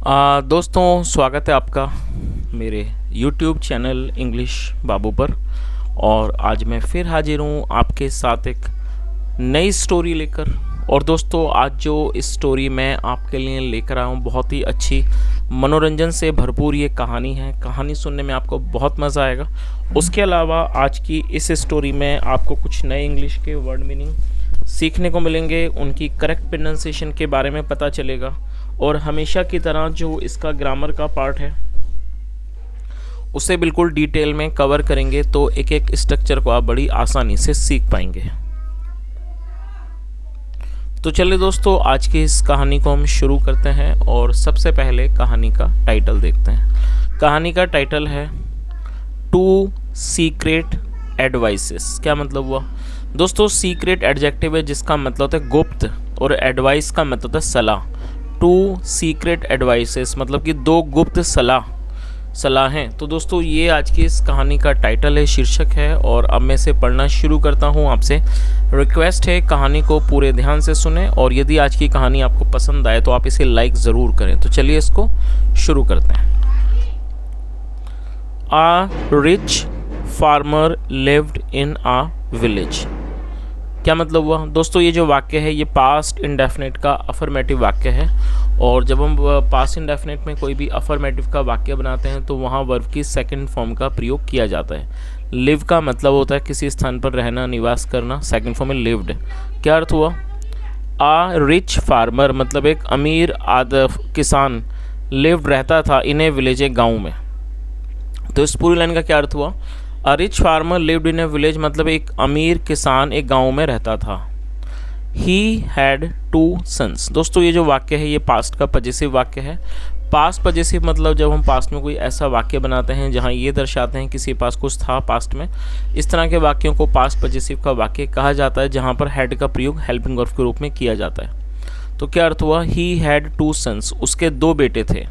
दोस्तों स्वागत है आपका मेरे YouTube चैनल इंग्लिश बाबू पर। और आज मैं फिर हाजिर हूँ आपके साथ एक नई स्टोरी लेकर। और दोस्तों आज जो इस स्टोरी मैं आपके लिए लेकर आया हूँ बहुत ही अच्छी मनोरंजन से भरपूर ये कहानी है। कहानी सुनने में आपको बहुत मज़ा आएगा। उसके अलावा आज की इस स्टोरी में आपको कुछ नए इंग्लिश के वर्ड मीनिंग सीखने को मिलेंगे, उनकी करेक्ट प्रोनाउंसिएशन के बारे में पता चलेगा। और हमेशा की तरह जो इसका ग्रामर का पार्ट है उसे बिल्कुल डिटेल में कवर करेंगे, तो एक एक स्ट्रक्चर को आप बड़ी आसानी से सीख पाएंगे। तो चलिए दोस्तों आज की इस कहानी को हम शुरू करते हैं। और सबसे पहले कहानी का टाइटल देखते हैं। कहानी का टाइटल है टू सीक्रेट एडवाइसेस। क्या मतलब हुआ दोस्तों? सीक्रेट एडजेक्टिव है जिसका मतलब होता है गुप्त, और एडवाइस का मतलब होता है सलाह। टू सीक्रेट एडवाइसेस मतलब कि दो गुप्त सलाहें। तो दोस्तों ये आज की इस कहानी का टाइटल है, शीर्षक है। और अब मैं इसे पढ़ना शुरू करता हूँ। आपसे रिक्वेस्ट है कहानी को पूरे ध्यान से सुने, और यदि आज की कहानी आपको पसंद आए तो आप इसे लाइक ज़रूर करें। तो चलिए इसको शुरू करते हैं। A rich farmer lived in a village. क्या मतलब हुआ दोस्तों? ये जो वाक्य है ये पास्ट इंडेफिनिट का अफर्मेटिव वाक्य है। और जब हम पास्ट इंडेफिनिट में कोई भी अफर्मेटिव का वाक्य बनाते हैं तो वहाँ वर्ब की सेकंड फॉर्म का प्रयोग किया जाता है। लिव का मतलब होता है किसी स्थान पर रहना, निवास करना। सेकंड फॉर्म में लिव्ड। क्या अर्थ हुआ? आ रिच फार्मर मतलब एक अमीर किसान लिव्ड रहता था इन ए विलेज, एक गाँव में। तो इस पूरी लाइन का क्या अर्थ हुआ? A rich farmer lived in a village मतलब एक अमीर किसान एक गांव में रहता था। He had two sons. दोस्तों ये जो वाक्य है ये पास्ट का पजेसिव वाक्य है। पास्ट पजेसिव मतलब जब हम पास्ट में कोई ऐसा वाक्य बनाते हैं जहां ये दर्शाते हैं किसी के पास कुछ था पास्ट में, इस तरह के वाक्यों को पास्ट पजेसिव का वाक्य कहा जाता है, जहां पर हैड का प्रयोग हेल्पिंग वर्ब के रूप में किया जाता है। तो क्या अर्थ हुआ? ही हैड टू सन्स, उसके दो बेटे थे।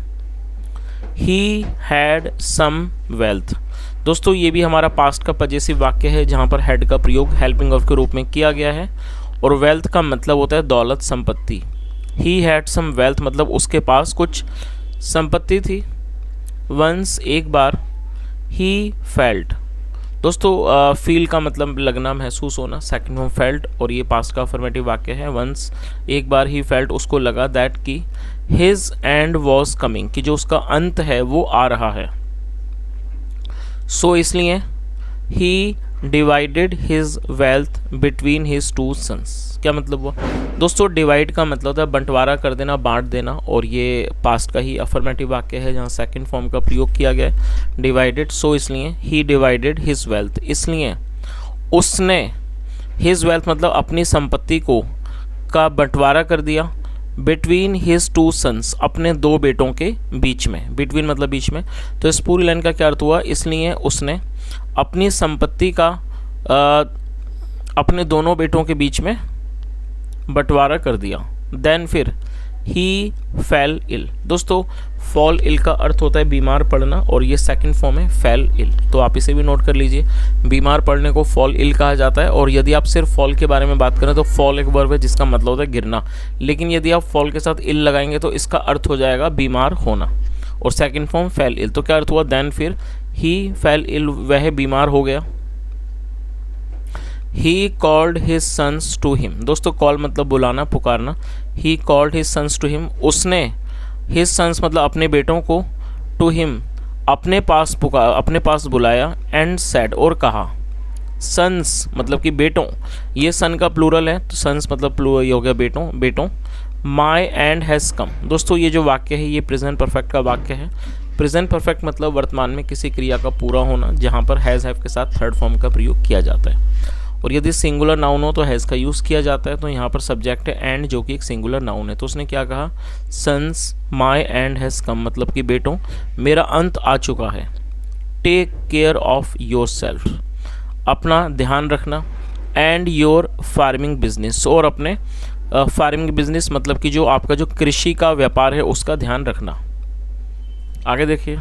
He had some wealth. दोस्तों ये भी हमारा पास्ट का पजेसिव वाक्य है जहाँ पर हैड का प्रयोग हेल्पिंग वर्ब के रूप में किया गया है। और वेल्थ का मतलब होता है दौलत, संपत्ति। ही हैड सम वेल्थ मतलब उसके पास कुछ संपत्ति थी। वंस एक बार। He felt. दोस्तों फील का मतलब लगना, महसूस होना। सेकंड फॉर्म फेल्ट, और ये पास्ट का अफर्मेटिव वाक्य है। वंस एक बार ही फेल्ट उसको लगा दैट की हिज एंड वॉज कमिंग कि जो उसका अंत है वो आ रहा है। सो इसलिए he divided his wealth between his two sons. क्या मतलब हुआ दोस्तों? डिवाइड का मतलब होता है बंटवारा कर देना, बांट देना। और ये पास्ट का ही अफर्मेटिव वाक्य है जहाँ सेकंड फॉर्म का प्रयोग किया गया है, डिवाइडेड। सो इसलिए ही डिवाइडेड हिज वेल्थ, इसलिए उसने हिज वेल्थ मतलब अपनी संपत्ति को का बंटवारा कर दिया बिटवीन हिज टू सन्स अपने दो बेटों के बीच में। बिटवीन मतलब बीच में। तो इस पूरी लाइन का क्या अर्थ हुआ? इसलिए उसने अपनी संपत्ति का अपने दोनों बेटों के बीच में बंटवारा कर दिया। देन फिर ही फेल इल। दोस्तों फॉल इल का अर्थ होता है बीमार पड़ना, और ये सेकंड फॉर्म है फेल इल। तो आप इसे भी नोट कर लीजिए, बीमार पड़ने को फॉल इल कहा जाता है। और यदि आप सिर्फ फॉल के बारे में बात करें तो फॉल एक वर्ब है जिसका मतलब होता है गिरना, लेकिन यदि आप फॉल के साथ इल लगाएंगे तो इसका अर्थ हो जाएगा बीमार होना। और सेकंड फॉर्म फेल इल। तो क्या अर्थ हुआ? देन फिर ही फेल इल, वह बीमार हो गया। He called his sons to him. दोस्तों कॉल मतलब बुलाना, पुकारना। He called his sons to him, उसने हिज सन्स मतलब अपने बेटों को, टू हिम अपने पास बुलाया। एंड सेड और कहा। सन्स मतलब कि बेटों, ये सन का प्लूरल है तो सन्स मतलब प्लूरल हो गया बेटों। माई एंड हैज़ कम। दोस्तों ये जो वाक्य है ये प्रेजेंट परफेक्ट का वाक्य है। प्रेजेंट परफेक्ट मतलब वर्तमान में किसी क्रिया का पूरा होना, जहाँ पर हैज़ हैव के साथ थर्ड फॉर्म का प्रयोग किया जाता है। और यदि सिंगुलर नाउन हो तो हैज़ का यूज़ किया जाता है। तो यहाँ पर सब्जेक्ट है एंड, जो कि एक सिंगुलर नाउन है। तो उसने क्या कहा? Sons my end has come मतलब कि बेटों मेरा अंत आ चुका है। Take care of your self, अपना ध्यान रखना। एंड योर फार्मिंग बिजनेस, और अपने फार्मिंग बिजनेस मतलब कि जो आपका जो कृषि का व्यापार है उसका ध्यान रखना। आगे देखिए,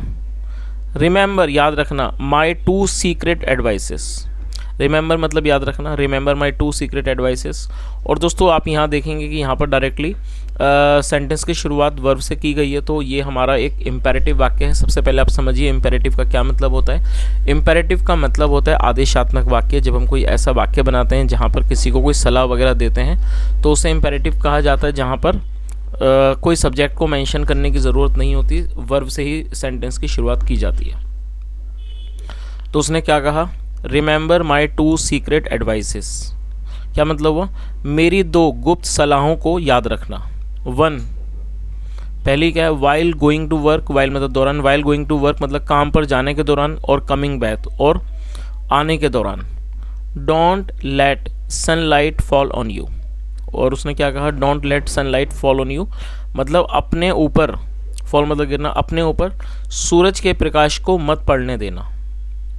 रिमेंबर याद रखना, माई टू सीक्रेट एडवाइसेस। रिमेंबर मतलब याद रखना, रिमेंबर माई 2 सीक्रेट एडवाइसेस। और दोस्तों आप यहाँ देखेंगे कि यहाँ पर डायरेक्टली सेंटेंस की शुरुआत वर्ब से की गई है, तो ये हमारा एक इम्पेरेटिव वाक्य है। सबसे पहले आप समझिए इम्पेरेटिव का क्या मतलब होता है। इम्पेरेटिव का मतलब होता है आदेशात्मक वाक्य। जब हम कोई ऐसा वाक्य बनाते हैं जहाँ पर किसी को कोई सलाह वगैरह देते हैं तो उसे इम्पेरेटिव कहा जाता है, जहाँ पर कोई सब्जेक्ट को मेंशन करने की ज़रूरत नहीं होती, वर्ब से ही सेंटेंस की शुरुआत की जाती है। तो उसने क्या कहा, रिमेंबर माई 2 सीक्रेट एडवाइसेस। क्या मतलब हुआ, मेरी 2 गुप्त सलाहों को याद रखना। 1 पहली क्या है, while going to work, while मतलब दौरान, वाइल गोइंग टू वर्क मतलब काम पर जाने के दौरान, और कमिंग बैक और आने के दौरान। Don't let sunlight fall on you, और उसने क्या कहा, don't let sunlight fall on you मतलब अपने ऊपर, फॉल मतलब गिरना, अपने ऊपर सूरज के प्रकाश को मत पड़ने देना।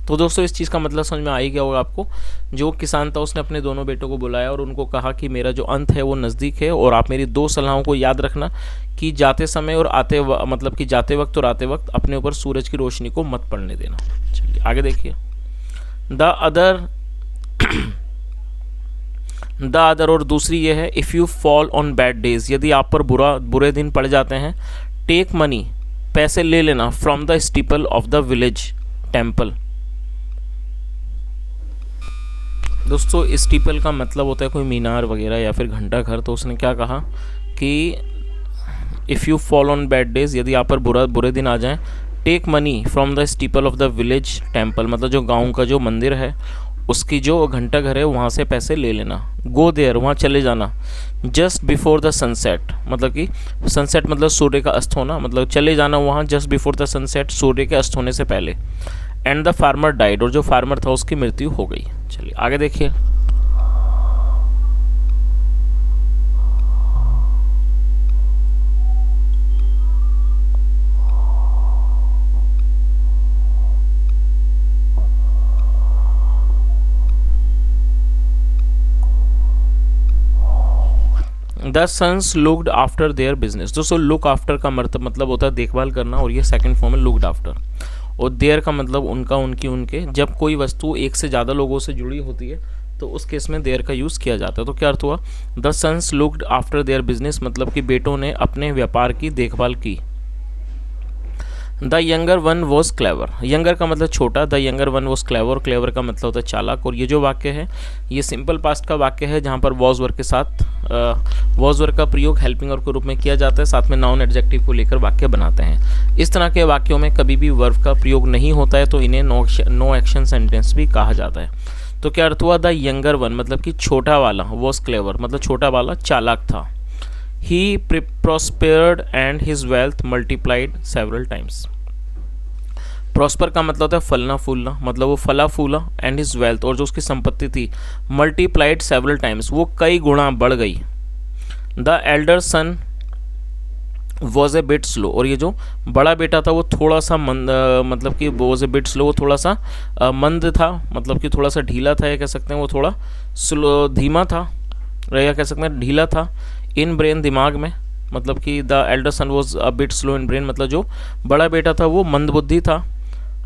तो दोस्तों इस चीज़ का मतलब समझ में आ ही गया होगा आपको। जो किसान था उसने अपने दोनों बेटों को बुलाया और उनको कहा कि मेरा जो अंत है वो नज़दीक है, और आप मेरी 2 सलाहों को याद रखना कि जाते समय और मतलब कि जाते वक्त और आते वक्त अपने ऊपर सूरज की रोशनी को मत पड़ने देना। चलिए आगे देखिए। द अदर और दूसरी ये है, if you fall on bad days, यदि आप पर बुरे दिन पड़ जाते हैं, टेक मनी पैसे ले लेना, from the steeple of the village temple. दोस्तों स्टीपल का मतलब होता है कोई मीनार वगैरह या फिर घंटा घर। तो उसने क्या कहा कि if you fall on bad days, यदि आप पर बुरे दिन आ जाएं, take money from the steeple of the village temple मतलब जो गांव का जो मंदिर है उसकी जो घंटा घर है वहाँ से पैसे ले लेना। गो देयर वहाँ चले जाना, जस्ट बिफोर द सनसेट मतलब कि सनसेट मतलब सूर्य का अस्त होना, मतलब चले जाना वहाँ जस्ट बिफोर द सनसेट सूर्य के अस्त होने से पहले। एंड द फार्मर डाइड और जो फार्मर था उसकी मृत्यु हो गई। चलिए आगे देखिए। The sons looked after their business. दोस्तों लुक आफ्टर का मतलब होता है देखभाल करना, और ये सेकंड फॉर्म है लुक्ड आफ्टर। और देयर का मतलब उनका, उनकी, उनके। जब कोई वस्तु एक से ज़्यादा लोगों से जुड़ी होती है तो उस केस में देयर का यूज़ किया जाता है। तो क्या अर्थ हुआ, the sons looked after their business मतलब कि बेटों ने अपने व्यापार की देखभाल की। The younger one was clever, younger का मतलब छोटा, the younger one was clever, clever का मतलब होता है चालाक। और ये जो वाक्य है ये सिंपल पास्ट का वाक्य है जहाँ पर वॉज वर्क के साथ वॉज वर्क का प्रयोग हेल्पिंग वर्ब के रूप में किया जाता है, साथ में नाउन एडजेक्टिव को लेकर वाक्य बनाते हैं। इस तरह के वाक्यों में कभी भी वर्ब का प्रयोग नहीं होता है तो इन्हें नो एक्शन सेंटेंस भी कहा जाता है। तो क्या अर्थ हुआ, द यंगर वन मतलब कि छोटा वाला, वॉज क्लेवर मतलब छोटा वाला चालाक था। He prospered and his wealth multiplied several times. Prosper का मतलब होता है फलना फूलना, मतलब वो फला फूला, एंड हिज वेल्थ और जो उसकी संपत्ति थी मल्टीप्लाइड सेवरल टाइम्स वो कई गुणा बढ़ गई। The elder son was a bit slow और ये जो बड़ा बेटा था वो थोड़ा सा मंद, मतलब कि वॉज ए बिट स्लो वो थोड़ा सा मंद था, मतलब कि थोड़ा सा ढीला था, या कह सकते हैं वो थोड़ा स्लो धीमा था, या कह सकते हैं ढीला था। इन ब्रेन दिमाग में, मतलब कि the elder son was a bit slow in brain मतलब जो बड़ा बेटा था वो मंदबुद्धि था।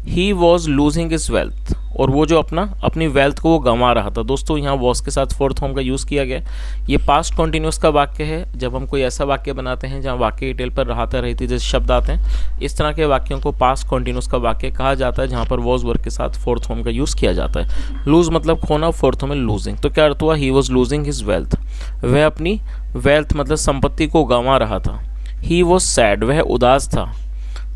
He was losing his wealth और वो जो अपनी वेल्थ को वो गंवा रहा था। दोस्तों यहाँ वॉज के साथ फोर्थ फॉर्म का यूज़ किया गया। ये पास्ट कॉन्टिन्यूस का वाक्य है। जब हम कोई ऐसा वाक्य बनाते हैं जहाँ वाक्य डिटेल पर रहता रहती जैसे शब्द आते हैं, इस तरह के वाक्यों को पास्ट कॉन्टिन्यूस का वाक्य कहा जाता है, जहाँ पर वॉज वर्ग के साथ फोर्थ फॉर्म का यूज़ किया जाता है। लूज मतलब खोना, फोर्थ फॉर्म में लूजिंग। तो क्या अर्थ हुआ, he was losing his wealth, वह अपनी वेल्थ मतलब संपत्ति को गंवा रहा था। ही वॉज सैड, वह उदास था।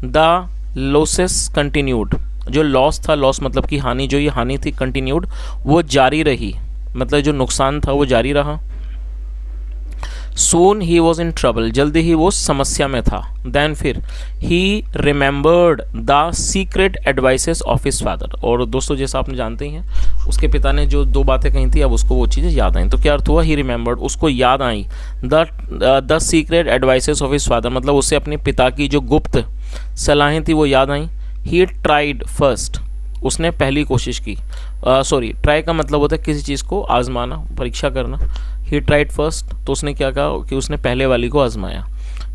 द लॉसेस कंटिन्यूड, जो लॉस था, लॉस मतलब कि हानि, जो ये हानि थी, कंटिन्यूड वो जारी रही, मतलब जो नुकसान था वो जारी रहा। सून ही वॉज इन ट्रबल, जल्दी ही वो समस्या में था। देन फिर ही remembered the secret advices of his father, और दोस्तों जैसा आपने जानते ही हैं उसके पिता ने जो 2 बातें कही थी अब उसको वो चीज़ें याद आई। तो क्या अर्थ हुआ, ही रिमेंबर्ड उसको याद आई the secret advices of his father, मतलब उसे अपने पिता की जो गुप्त सलाहें थी वो याद आई। ही ट्राइड फर्स्ट, उसने पहली कोशिश की। ट्राई का मतलब होता है किसी चीज़ को आजमाना, परीक्षा करना। ही ट्राइड फर्स्ट, तो उसने क्या कहा कि उसने पहले वाली को आजमाया।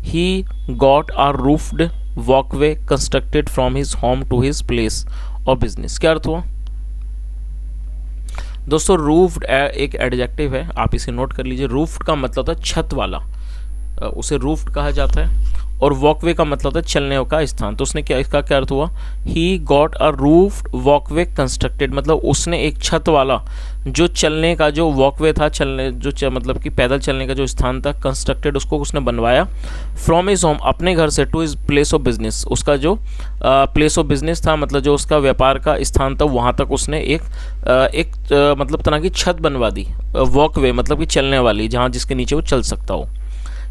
He got a roofed walkway constructed from his home to his place of business. क्या अर्थ हुआ, दोस्तों रूफ्ड एक एडजेक्टिव है, आप इसे नोट कर लीजिए। रूफ्ड का मतलब था छत वाला, उसे रूफ्ड कहा जाता है। और वॉकवे का मतलब था चलने का स्थान। तो उसने क्या, इसका क्या अर्थ हुआ, ही got a roofed walkway constructed, मतलब उसने एक छत वाला जो चलने का जो वॉकवे था, चलने जो मतलब कि पैदल चलने का जो स्थान था, कंस्ट्रक्टेड उसको उसने बनवाया फ्रॉम हिज होम, अपने घर से, to his place of business, उसका जो प्लेस ऑफ बिजनेस था, मतलब जो उसका व्यापार का स्थान था, वहाँ तक उसने एक मतलब तरह की छत बनवा दी। वॉकवे मतलब कि चलने वाली, जहाँ जिसके नीचे वो चल सकता हो।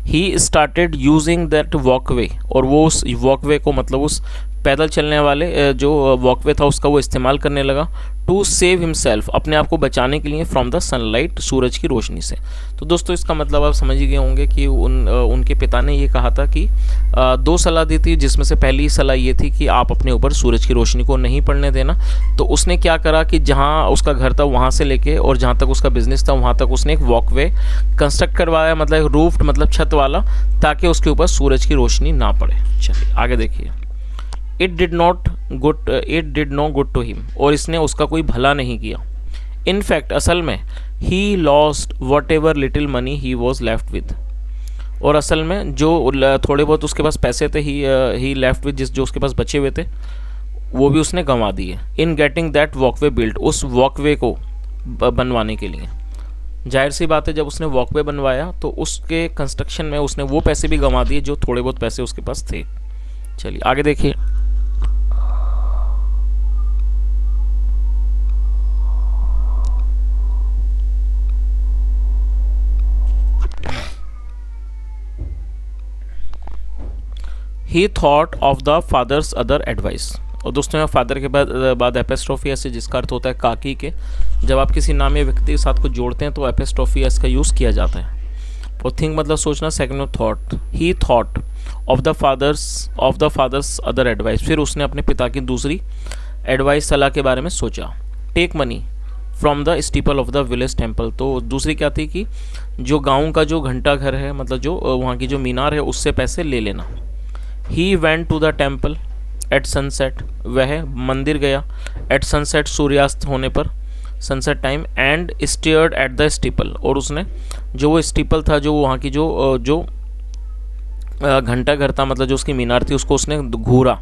He started using that walkway, और वो उस वॉकवे को मतलब उस पैदल चलने वाले जो वॉकवे था उसका वो इस्तेमाल करने लगा, टू सेव हिमसेल्फ, अपने आप को बचाने के लिए, फ्रॉम द सनलाइट, सूरज की रोशनी से। तो दोस्तों इसका मतलब आप समझ ही गए होंगे कि उनके पिता ने ये कहा था कि दो सलाह दी थी, जिसमें से पहली सलाह ये थी कि आप अपने ऊपर सूरज की रोशनी को नहीं पड़ने देना। तो उसने क्या करा कि जहाँ उसका घर था वहाँ से लेके और जहाँ तक उसका बिजनेस था वहाँ तक उसने एक वॉकवे कंस्ट्रक्ट करवाया, मतलब रूफ्ड मतलब छत वाला, ताकि उसके ऊपर सूरज की रोशनी ना पड़े। चलिए आगे देखिए। It did not good to him, और इसने उसका कोई भला नहीं किया। इनफैक्ट असल में he lost what ever little money he was left with, और असल में जो थोड़े बहुत उसके पास पैसे थे ही लेफ्ट विद, जो उसके पास बचे हुए थे वो भी उसने गंवा दिए। In getting that walkway built, उस वॉकवे को बनवाने के लिए। जाहिर सी बात है, जब उसने वॉकवे बनवाया तो उसके कंस्ट्रक्शन में उसने वो पैसे भी गंवा दिए जो थोड़े बहुत पैसे उसके पास थे। चलिए आगे देखिए। He thought of the father's other advice, और दोस्तों यहाँ फादर के बाद एपिस्ट्रोफी एस, जिसका अर्थ होता है काकी के। जब आप किसी नाम या व्यक्ति के साथ कुछ जोड़ते हैं तो एपिस्ट्रोफी एस का यूज़ किया जाता है। और थिंक मतलब सोचना, सेकंड में thought. He thought of the father's other advice, फिर उसने अपने पिता की दूसरी एडवाइस, सलाह के बारे में सोचा। Take money from the steeple of the village temple, तो दूसरी क्या थी कि जो गाँव का जो घंटा घर है, मतलब जो वहाँ की जो मीनार है, उससे पैसे ले लेना। He went to the temple at sunset, वह मंदिर गया एट सनसेट, सूर्यास्त होने पर, sunset time, and stared at the steeple, और उसने जो वो स्टीपल था, जो वहाँ की जो घंटा घर था, मतलब जो उसकी मीनार थी, उसको उसने घूरा।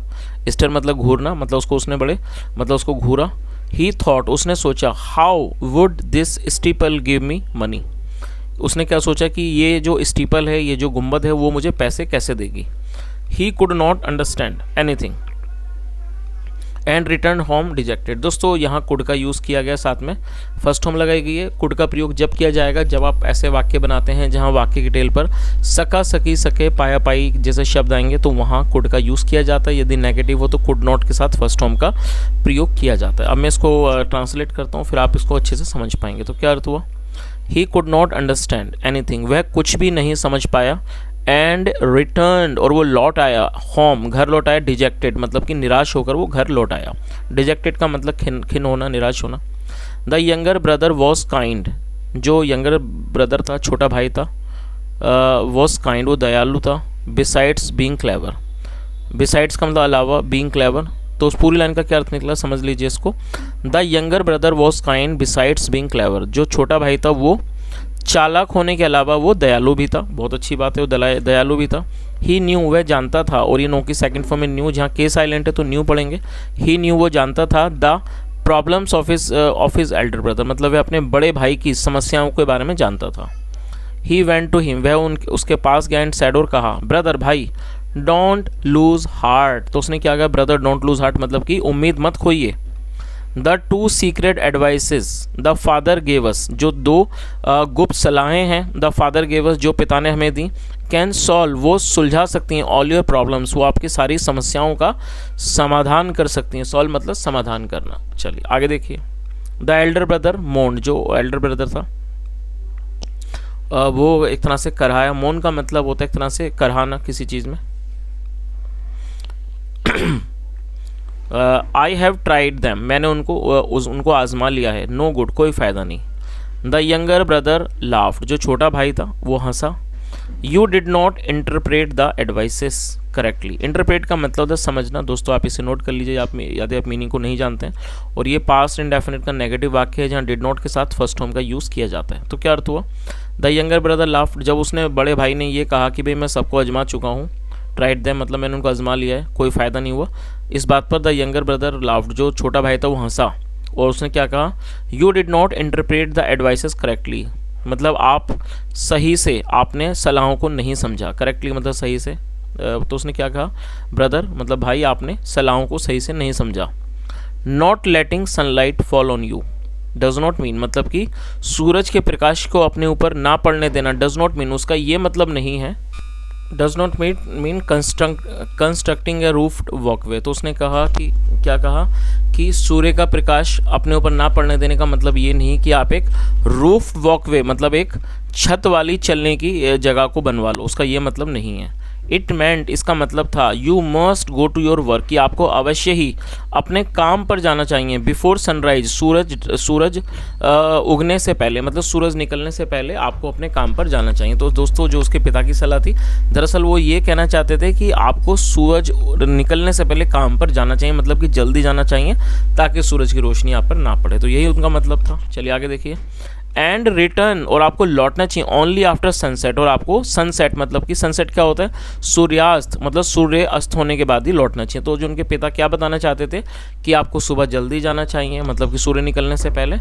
स्टेयर मतलब घूरना, मतलब उसको उसने मतलब उसको घूरा। ही थॉट, उसने सोचा, how would this steeple give me money, उसने क्या सोचा कि ये जो स्टीपल है, ये जो गुंबद है, वो मुझे पैसे कैसे देगी। He could not understand anything and return home dejected. दोस्तों यहाँ कुड का यूज़ किया गया, साथ में फर्स्ट होम लगाई गई है। कुड का प्रयोग जब किया जाएगा जब आप ऐसे वाक्य बनाते हैं जहाँ वाक्य की टेल पर सका, सकी, सके, पाया, पाई जैसे शब्द आएंगे तो वहाँ कुड का यूज़ किया जाता है। यदि नेगेटिव हो तो कुड नॉट के साथ फर्स्ट होम का प्रयोग किया जाता है। अब मैं इसको ट्रांसलेट करता हूँ, फिर आप इसको अच्छे से समझ पाएंगे। तो क्या अर्थ हुआ, he could not understand anything, वह कुछ भी नहीं समझ पाया, एंड रिटर्न, और वो लौट आया, होम घर लौट आया, डिजेक्टेड मतलब कि निराश होकर वो घर लौट आया। डिजेक्टेड का मतलब खिन होना, निराश होना। The younger brother was kind, जो यंगर ब्रदर था, छोटा भाई था, वॉज काइंड, वो दयालु था। बिसाइड्स बीइंग क्लेवर, बिसाइड्स का मतलब अलावा, बीइंग क्लेवर, तो उस पूरी लाइन का क्या अर्थ निकला समझ लीजिए इसको। The younger brother was kind besides being clever, जो छोटा भाई था वो चालाक होने के अलावा वो दयालु भी था। बहुत अच्छी बात है, वो दयालु भी था। ही न्यू, वह जानता था, और ये नो की सेकंड फॉर्म में न्यू, जहाँ के साइलेंट है तो न्यू पढ़ेंगे। ही न्यू, वो जानता था, the problems of his Elder brother, मतलब वह अपने बड़े भाई की समस्याओं के बारे में जानता था। ही वेंट टू हिम, वह उसके पास गया एंड सैड, और कहा, ब्रदर भाई, डोंट लूज हार्ट, तो उसने क्या कहा, ब्रदर डोंट लूज हार्ट मतलब कि उम्मीद मत खोइए। The two secret advices the father gave us, जो दो गुप्त सलाहें हैं, द फादर गेव अस जो पिता ने हमें दी, कैन सॉल्व, वो सुलझा सकती हैं, ऑल योर प्रॉब्लम्स, वो आपकी सारी समस्याओं का समाधान कर सकती हैं। सॉल्व मतलब समाधान करना। चलिए आगे देखिए। द एल्डर ब्रदर मोन्ड, जो एल्डर ब्रदर था वो एक तरह से कराया। मोन का मतलब होता है एक तरह से कराना किसी चीज़ में। आई हैव ट्राइड दैम, मैंने उनको आजमा लिया है। नो गुड, कोई फ़ायदा नहीं। द यंगर ब्रदर लाफ्ड, जो छोटा भाई था वो हंसा। You did not interpret the advices, correctly. Interpret का मतलब है समझना। दोस्तों आप इसे नोट कर लीजिए, आप यदि आप मीनिंग को नहीं जानते हैं। और ये पास्ट इंडेफिनिट का नेगेटिव वाक्य है जहाँ डिड नॉट के साथ फर्स्ट फॉर्म का यूज़ किया जाता है। तो क्या अर्थ हुआ? द यंगर ब्रदर लाफ्ड, जब उसने बड़े भाई ने ये कहा कि भाई मैं सबको आजमा चुका हूँ, ट्राइड देम मतलब मैंने उनको आजमा लिया है, कोई फ़ायदा नहीं हुआ। इस बात पर द यंगर ब्रदर लाफ्ड, जो छोटा भाई था वो हंसा और उसने क्या कहा? You did not interpret the advices correctly, मतलब आप सही से आपने सलाहों को नहीं समझा। करेक्टली मतलब सही से। तो उसने क्या कहा? ब्रदर मतलब भाई, आपने सलाहों को सही से नहीं समझा। Not letting sunlight fall on you does not mean, मतलब कि सूरज के प्रकाश को अपने ऊपर ना पड़ने देना। डज नॉट मीन, उसका ये मतलब नहीं है। Does not mean constructing A roofed walkway. तो उसने कहा कि क्या कहा कि सूर्य का प्रकाश अपने ऊपर ना पड़ने देने का मतलब ये नहीं कि आप एक रूफ्ड वॉकवे मतलब एक छत वाली चलने की जगह को बनवा लो, उसका ये मतलब नहीं है। इट मेंट, इसका मतलब था you must go to your work, कि आपको अवश्य ही अपने काम पर जाना चाहिए। बिफोर सनराइज, सूरज उगने से पहले मतलब सूरज निकलने से पहले आपको अपने काम पर जाना चाहिए। तो दोस्तों जो उसके पिता की सलाह थी, दरअसल वो ये कहना चाहते थे कि आपको सूरज निकलने से पहले काम पर जाना चाहिए, मतलब कि जल्दी जाना चाहिए ताकि सूरज की रोशनी आप पर ना पड़े। तो यही उनका मतलब था। चलिए आगे देखिए। एंड रिटर्न, और आपको लौटना चाहिए ओनली आफ्टर सनसेट, और आपको सनसेट मतलब कि सनसेट क्या होता है? सूर्यास्त, मतलब सूर्य अस्त होने के बाद ही लौटना चाहिए। तो जो उनके पिता क्या बताना चाहते थे कि आपको सुबह जल्दी जाना चाहिए, मतलब कि सूर्य निकलने से पहले,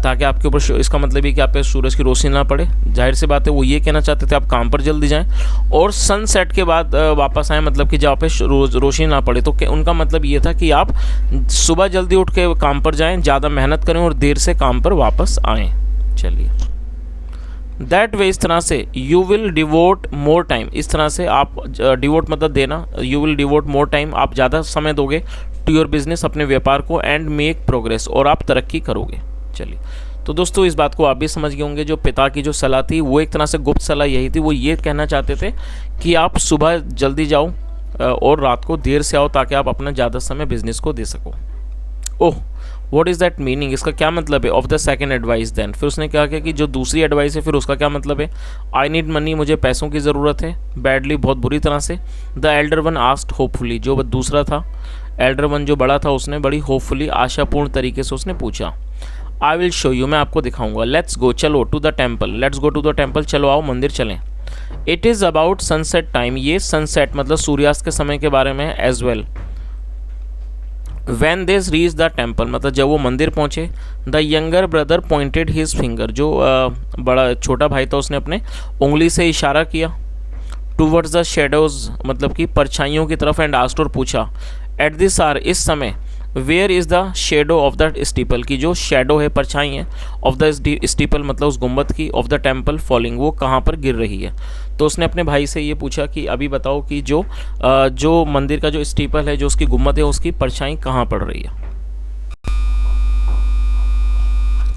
ताकि आपके ऊपर, इसका मतलब ये कि आप पे सूरज की रोशनी ना पड़े। जाहिर सी बात है वो ये कहना चाहते थे आप काम पर जल्दी जाएं, और सनसेट के बाद वापस आएँ, मतलब कि जब आप पे रोशनी ना पड़े। तो उनका मतलब ये था कि आप सुबह जल्दी उठ के काम पर जाएँ, ज़्यादा मेहनत करें और देर से काम पर वापस आएँ। चलिए, दैट वे, इस तरह से, you will devote more time, इस तरह से आप, डिवोट मतलब देना, you will devote more time, आप ज़्यादा समय दोगे, टू योर बिजनेस, अपने व्यापार को, एंड मेक प्रोग्रेस, और आप तरक्की करोगे। चलिए, तो दोस्तों इस बात को आप भी समझ गए होंगे। जो पिता की जो सलाह थी वो एक तरह से गुप्त सलाह यही थी, वो ये कहना चाहते थे कि आप सुबह जल्दी जाओ और रात को देर से आओ, ताकि आप अपना ज़्यादा समय बिजनेस को दे सको। Oh, what is that meaning, इसका क्या मतलब है? Of the second advice then, फिर उसने क्या किया कि जो दूसरी एडवाइस है फिर उसका क्या मतलब है? आई नीड मनी, मुझे पैसों की ज़रूरत है। बैडली, बहुत बुरी तरह से। The Elder one asked hopefully, जो दूसरा था, एल्डर वन जो बड़ा था, उसने बड़ी होपफुली, आशापूर्ण तरीके से उसने पूछा। आई विल शो यू, मैं आपको दिखाऊंगा। लेट्स गो, चलो, to the temple, let's go to the temple, चलो आओ मंदिर चलें। It is about sunset time, ये सनसेट मतलब सूर्यास्त के समय के बारे में है। As well, When they reached the temple, मतलब जब वो मंदिर पहुँचे, the younger brother pointed his finger, जो बड़ा छोटा भाई था उसने अपने उंगली से इशारा किया, टूवर्ड्स द शेडोज मतलब कि परछाइयों की तरफ, एंड आस्क्ड, और पूछा, एट दिस आवर, इस समय, where is the shadow of the steeple, की जो शेडो है, परछाई है, ऑफ द स्टीपल मतलब उस गुम्बद की, ऑफ द टेम्पल फॉलिंग, वो कहाँ पर गिर रही है। तो उसने अपने भाई से ये पूछा कि अभी बताओ कि जो मंदिर का जो स्टीपल है, जो उसकी गुम्बद है, उसकी परछाई कहाँ पड़ रही है।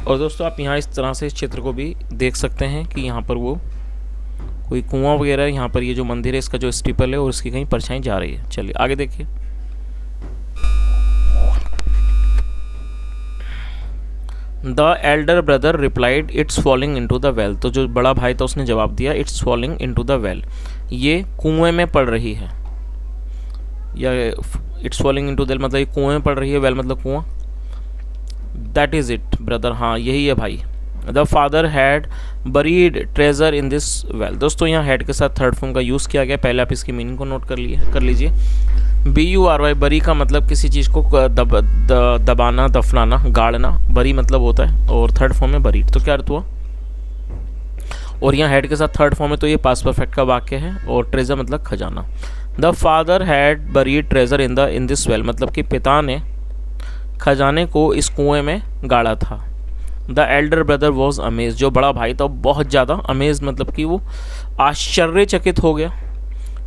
और दोस्तों आप यहाँ इस तरह से इस चित्र को भी देख सकते हैं कि यहाँ पर वो कोई कुआं वगैरह है, यहाँ पर ये जो मंदिर है इसका जो स्टीपल है और उसकी कहीं परछाई जा रही है। चलिए आगे देखिए। The Elder brother replied, it's falling into the well, तो जो बड़ा भाई था उसने जवाब दिया, it's falling into the well, ये कुएं में पड़ रही है, या इट्स फॉलिंग इनटू द मतलब ये कुएं में पड़ रही है, वेल मतलब कुआं। दैट इज़ इट ब्रदर, हाँ यही है भाई। The father had buried treasure in this well, दोस्तों यहाँ हैड के साथ थर्ड फॉर्म का यूज़ किया गया, पहले आप इसकी मीनिंग को नोट कर लीजिए। BURY, बरी का मतलब किसी चीज़ को दबाना, दफनाना, गाड़ना, बरी मतलब होता है, और थर्ड फॉर्म में बरीड, तो क्या अर्थ हुआ? और यहाँ हेड के साथ थर्ड फॉर्म है, तो ये पास्ट परफेक्ट का वाक्य है, और ट्रेजर मतलब खजाना। The father had buried treasure in this well, मतलब कि पिता ने खजाने को इस कुएं में गाड़ा था। The Elder brother was amaze, जो बड़ा भाई था बहुत ज़्यादा अमेज मतलब कि वो आश्चर्यचकित हो गया।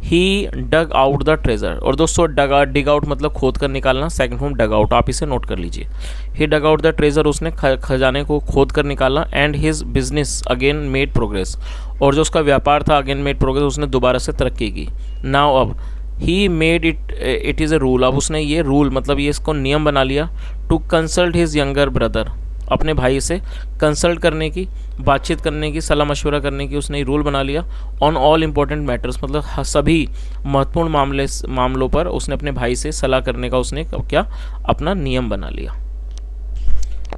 ही डग आउट द ट्रेजर, और दोस्तों डिग आउट मतलब खोद कर निकालना, सेकंड फॉर्म डग आउट, आप इसे नोट कर लीजिए। ही डग आउट द ट्रेजर, उसने खजाने को खोद कर निकाला। And his business again made progress, और जो उसका व्यापार था अगेन मेड प्रोग्रेस, उसने दोबारा से तरक्की की। नाउ अब he made it is a rule, अब उसने ये रूल मतलब ये इसको नियम बना लिया, to consult his younger brother, अपने भाई से कंसल्ट करने की, बातचीत करने की, सलाह मशवरा करने की उसने रूल बना लिया। ऑन ऑल इम्पोर्टेंट मैटर्स, मतलब सभी महत्वपूर्ण मामलों पर उसने अपने भाई से सलाह करने का उसने क्या अपना नियम बना लिया।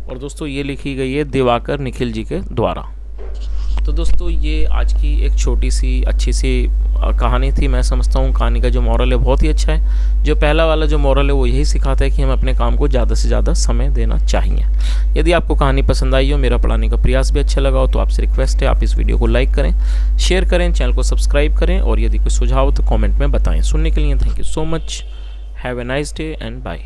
और दोस्तों ये लिखी गई है दिवाकर निखिल जी के द्वारा। तो दोस्तों ये आज की एक छोटी सी अच्छी सी कहानी थी। मैं समझता हूँ कहानी का जो मॉरल है बहुत ही अच्छा है। जो पहला वाला जो मॉरल है वो यही सिखाता है कि हम अपने काम को ज़्यादा से ज़्यादा समय देना चाहिए। यदि आपको कहानी पसंद आई हो, मेरा पढ़ाने का प्रयास भी अच्छा लगा हो, तो आपसे रिक्वेस्ट है आप इस वीडियो को लाइक करें, शेयर करें, चैनल को सब्सक्राइब करें, और यदि कोई सुझाव हो तो कॉमेंट में बताएं। सुनने के लिए thank you so much. Have a nice day and bye.